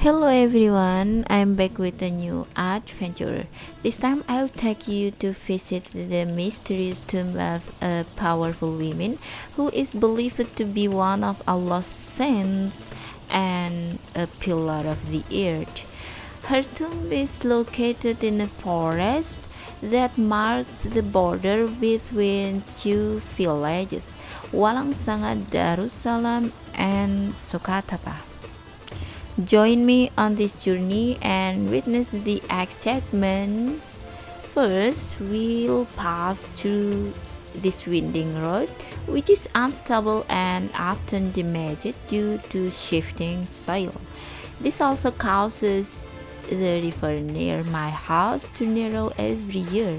Hello everyone, I'm back with a new adventure. This time I'll take you to visit the mysterious tomb of a powerful woman who is believed to be one of Allah's saints and a pillar of the earth. Her tomb is located in a forest that marks the border between two villages, Walangsanga Darussalam and Sokatapa. Join me on this journey and witness the excitement. First, we'll pass through this winding road, which is unstable and often damaged due to shifting soil. This also causes the river near my house to narrow every year.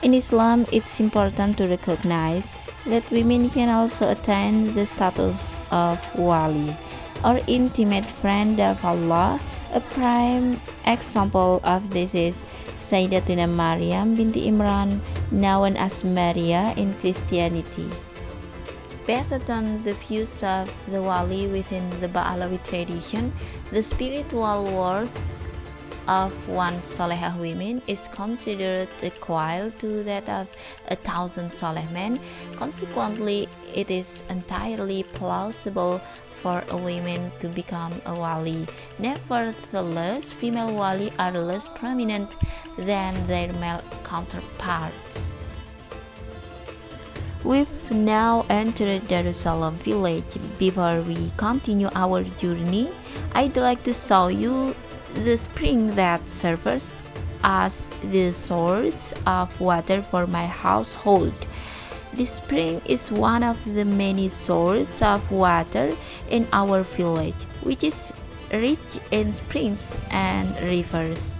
In Islam, it's important to recognize that women can also attain the status of wali, or intimate friend of Allah. A prime example of this is Sayyidatuna Maryam binti Imran, known as Maria in Christianity. Based on the views of the wali within the Ba'alawi tradition, the spiritual worth of one solehah woman is considered equal to that of 1,000 soleh men. Consequently, it is entirely plausible for a woman to become a wali. Nevertheless, female wali are less prominent than their male counterparts. We've now entered Darussalam village. Before we continue our journey, I'd like to show you the spring that serves as the source of water for my household. This spring is one of the many sources of water in our village, which is rich in springs and rivers.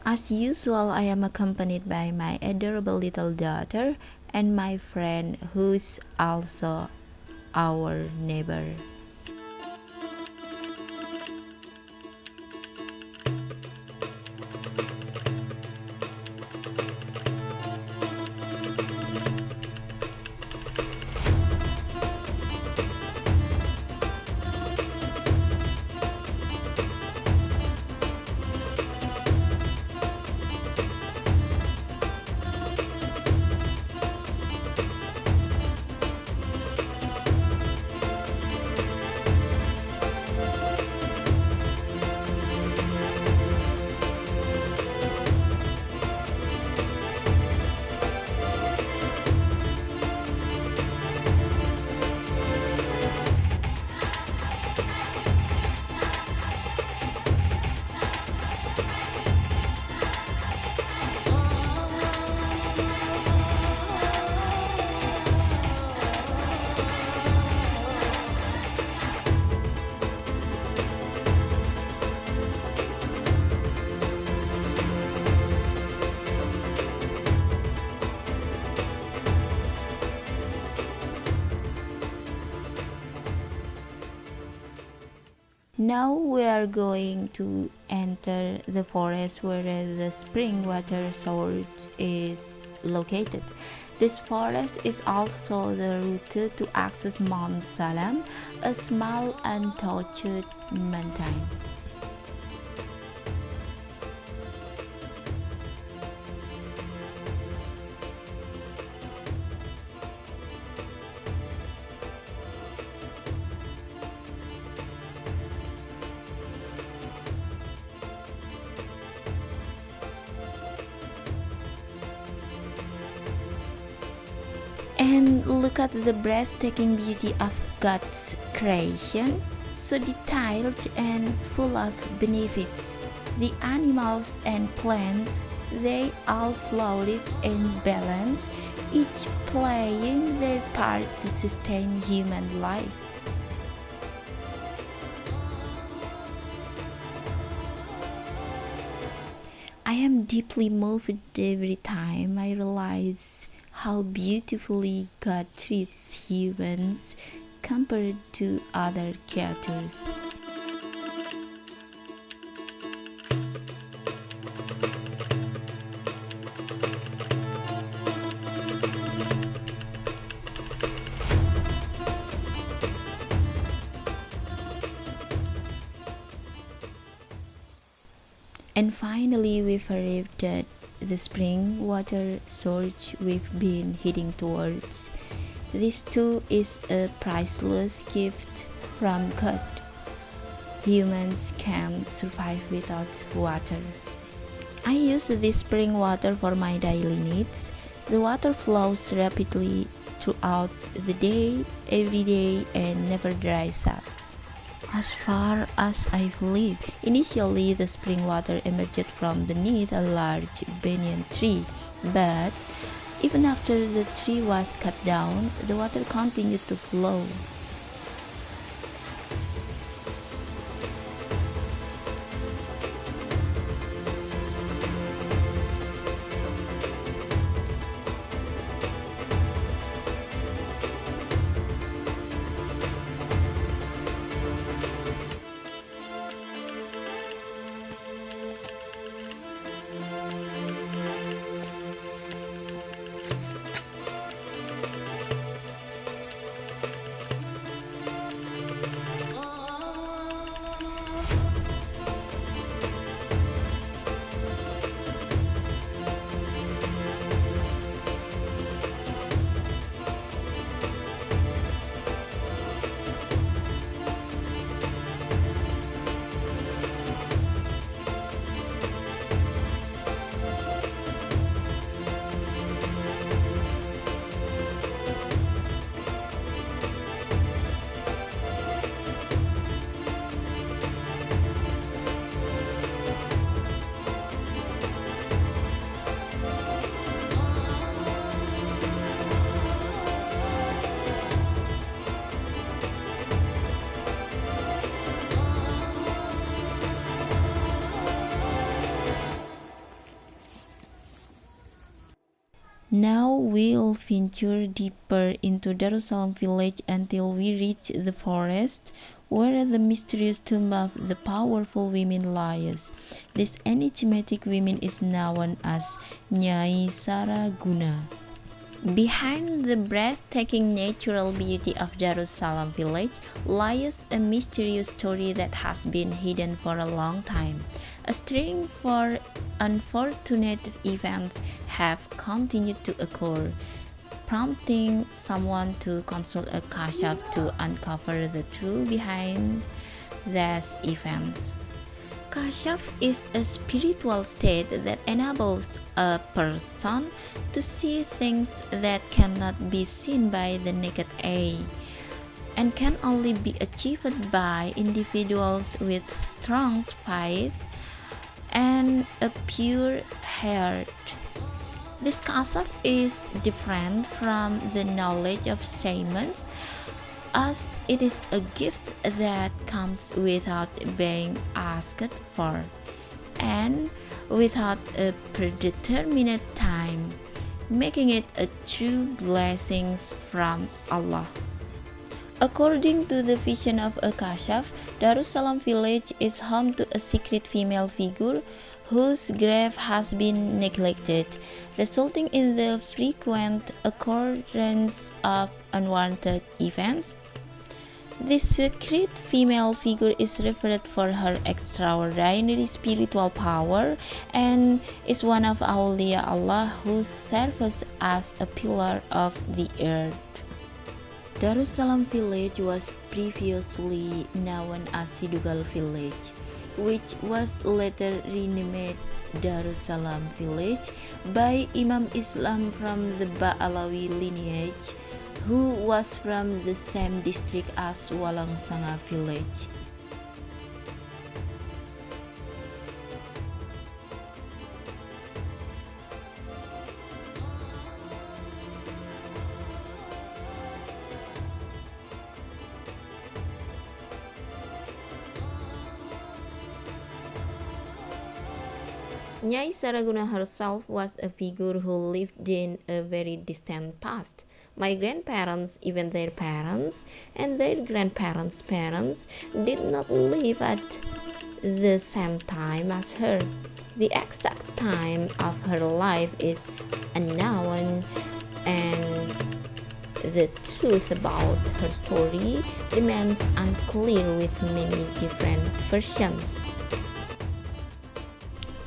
As usual, I am accompanied by my adorable little daughter and my friend who's also our neighbor. Now we are going to enter the forest where the spring water source is located. This forest is also the route to access Mount Salam, a small untouched mountain. And look at the breathtaking beauty of God's creation, so detailed and full of benefits. The animals and plants, they all flourish in balance, each playing their part to sustain human life. I am deeply moved every time I realize how beautifully God treats humans compared to other creatures. And finally, we've arrived at the spring water source we've been heading towards. This too is a priceless gift from God. Humans can't survive without water. I use this spring water for my daily needs. The water flows rapidly throughout the day, every day, and never dries up. As far as I believe, initially the spring water emerged from beneath a large banyan tree, but even after the tree was cut down, the water continued to flow. Now we'll venture deeper into Darussalam village until we reach the forest where the mysterious tomb of the powerful women lies. This enigmatic woman is known as Nyai Saraguna. Behind the breathtaking natural beauty of Darussalam village lies a mysterious story that has been hidden for a long time. A string of unfortunate events have continued to occur, prompting someone to consult a kashaf to uncover the truth behind these events. Kashaf is a spiritual state that enables a person to see things that cannot be seen by the naked eye and can only be achieved by individuals with strong faith and a pure heart. This kashaf is different from the knowledge of shamans, as it is a gift that comes without being asked for and without a predetermined time, making it a true blessing from Allah. According to the vision of a kashaf, Darussalam village is home to a secret female figure whose grave has been neglected, resulting in the frequent occurrence of unwanted events. This secret female figure is revered for her extraordinary spiritual power and is one of Awliya Allah who serves as a pillar of the earth. Darussalam village was previously known as Sidugal village, which was later renamed Darussalam village by Imam Islam from the Ba'alawi lineage, who was from the same district as Walangsanga village. Nyai Saraguna herself was a figure who lived in a very distant past. My grandparents, even their parents, and their grandparents' parents did not live at the same time as her. The exact time of her life is unknown, and the truth about her story remains unclear with many different versions.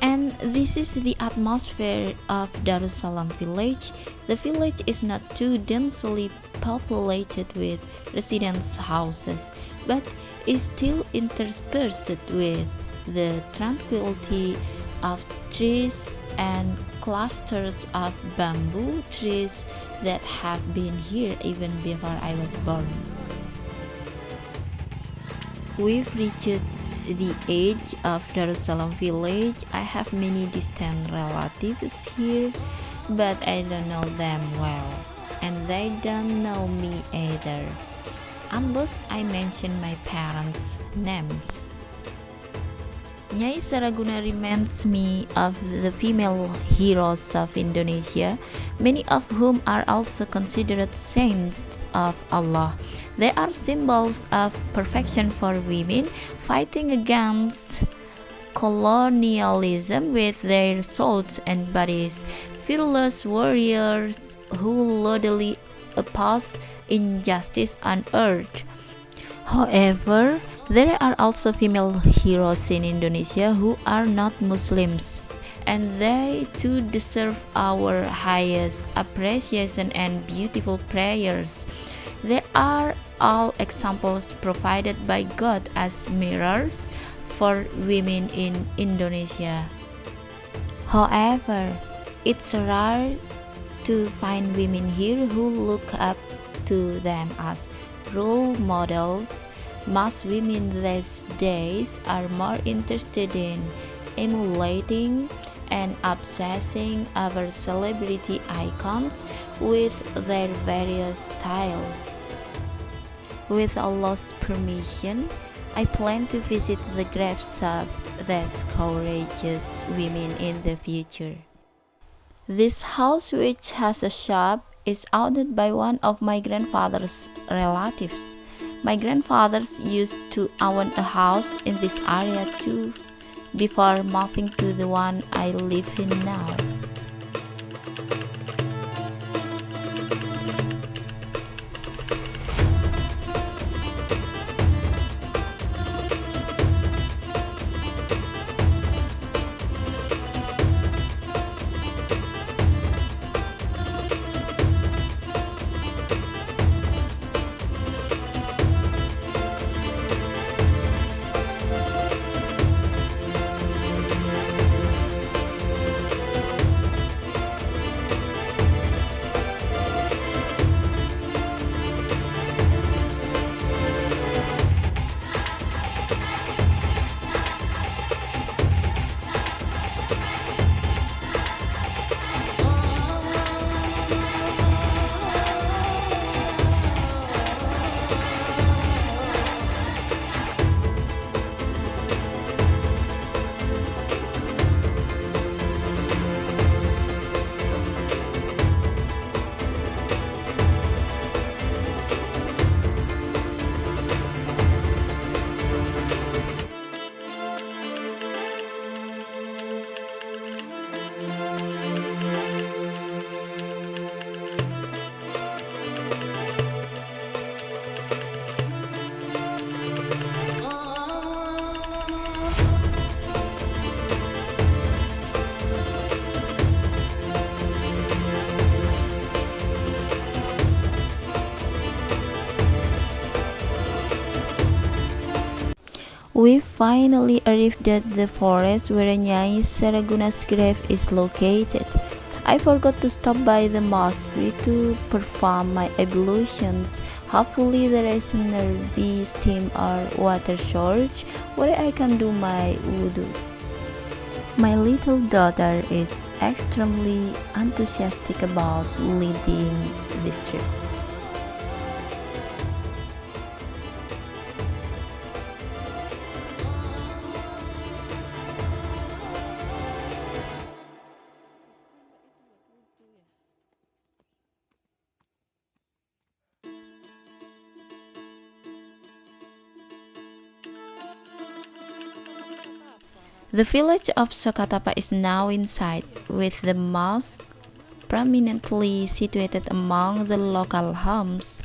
And this is the atmosphere of Darussalam village. The village is not too densely populated with residence houses, but is still interspersed with the tranquility of trees and clusters of bamboo trees that have been here even before I was born. We've reached the edge of Darussalam village. I have many distant relatives here, but I don't know them well, and they don't know me either, unless I mention my parents' names. Nyai Saraguna reminds me of the female heroes of Indonesia, many of whom are also considered saints of Allah. They are symbols of perfection for women, fighting against colonialism with their souls and bodies, fearless warriors who loyally oppose injustice on earth. However, there are also female heroes in Indonesia who are not Muslims, and they too deserve our highest appreciation and beautiful prayers. They are all examples provided by God as mirrors for women in Indonesia. However, it's rare to find women here who look up to them as role models. Most women these days are more interested in emulating and obsessing over celebrity icons with their various styles. With Allah's permission, I plan to visit the graves of these courageous women in the future. This house, which has a shop, is owned by one of my grandfather's relatives. My grandfathers used to own a house in this area too, before moving to the one I live in now. We finally arrived at the forest where Nyai Saraguna's grave is located. I forgot to stop by the mosque to perform my ablutions. Hopefully there isn't be steam or water shortage where I can do my wudu. My little daughter is extremely enthusiastic about leading this trip. The village of Sokatapa is now in sight, with the mosque prominently situated among the local homes.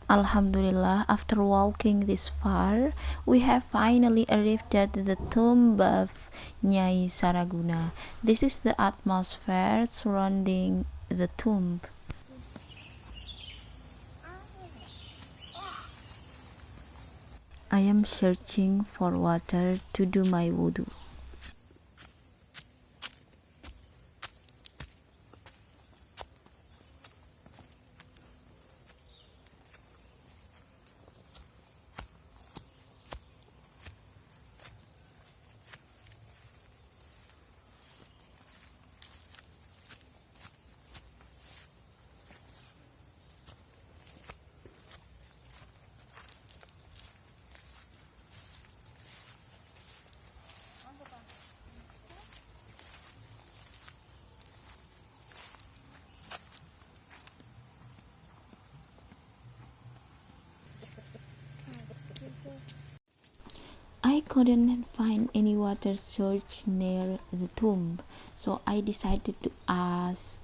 Alhamdulillah, after walking this far, we have finally arrived at the tomb of Nyai Saraguna. This is the atmosphere surrounding the tomb. I am searching for water to do my wudu. I couldn't find any water source near the tomb, so I decided to ask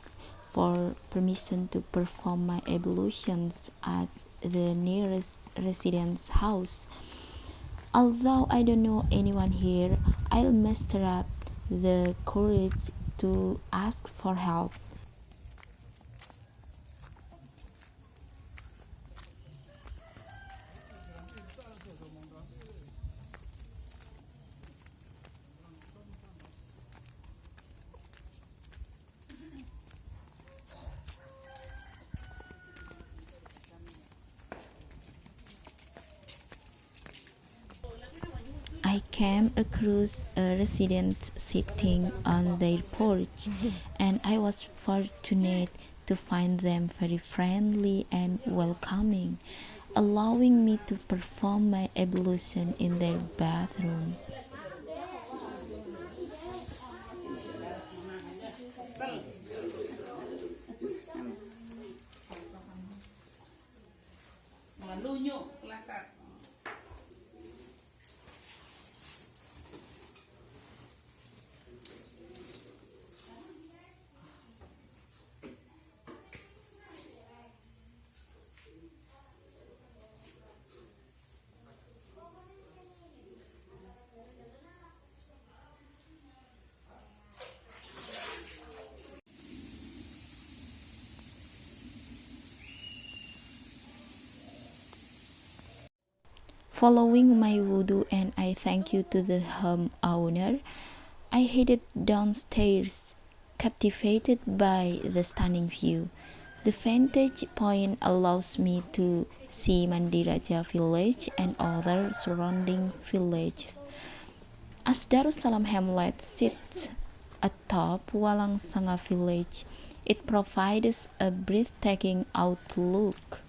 for permission to perform my ablutions at the nearest resident's house. Although I don't know anyone here, I'll muster up the courage to ask for help. I came across a resident sitting on their porch, and I was fortunate to find them very friendly and welcoming, allowing me to perform my ablution in their bathroom. Following my wudu and I thank you to the homeowner, I headed downstairs, captivated by the stunning view. The vantage point allows me to see Mandiraja village and other surrounding villages. As Darussalam hamlet sits atop Walangsanga village, it provides a breathtaking outlook.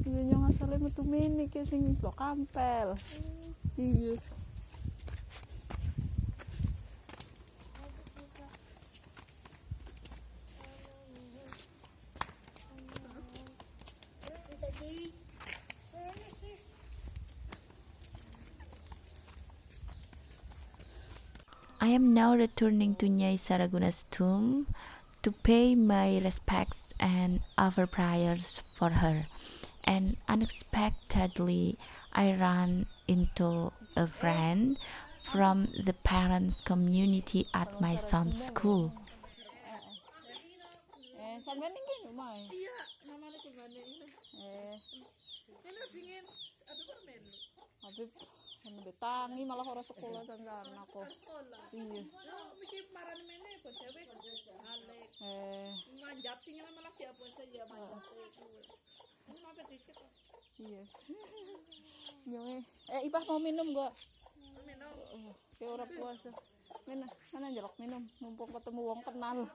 Iya nyong asale metu mini ke sing blok kampel. Iya. I am now returning to Nyai Saraguna's tomb to pay my respects and offer prayers for her. And unexpectedly, I ran into a friend from the parents' community at my son's school. Sampean ini rumah. Iya, namanya gimana ini? Ini dingin. Habib betangi malah orang sekolah sana aku. Iya. Mikir marane mene bocah wis alek. Manjat sing malah siapa saja manjat. Ini mampir disik kok. Iya. Yo Ipah mau minum gak? Minum. Kayak orang puasa. Mana jelok minum mumpung ketemu wong kenal.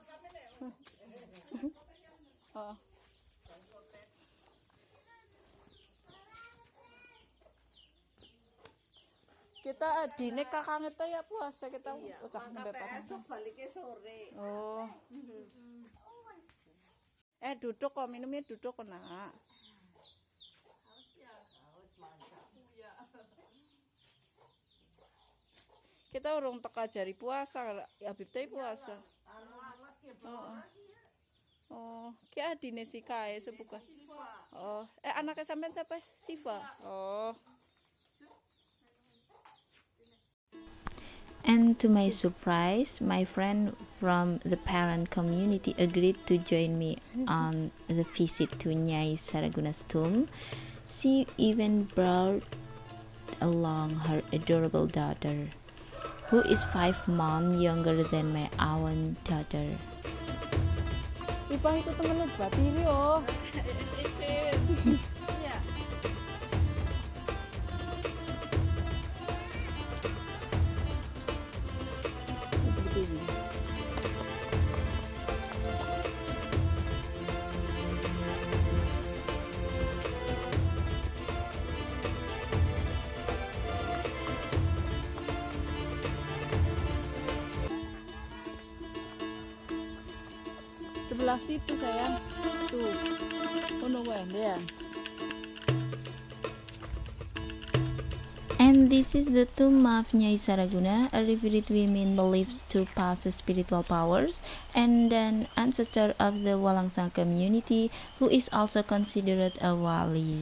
Kita adine kakang itu ya puasa kita ucap bepat. Baliknya sore. Oh. Duduk kok minumnya duduk kok nak. Kita urung teka jari puasa, Habib teh puasa. Oh, ki adine si kae sepuka. Oh, anaknya sampean siapa? Siva. Oh. And to my surprise, my friend from the parent community agreed to join me on the visit to Nyai Saraguna's tomb. She even brought along her adorable daughter, who is 5 months younger than my own daughter. Ipah itu temennya Batiri oh. Iya. Sebelah situ sayang. Tuh. Ya. And this is the tomb of Nyai Saraguna, a revered woman believed to possess spiritual powers, and an ancestor of the Walangsang community, who is also considered a wali.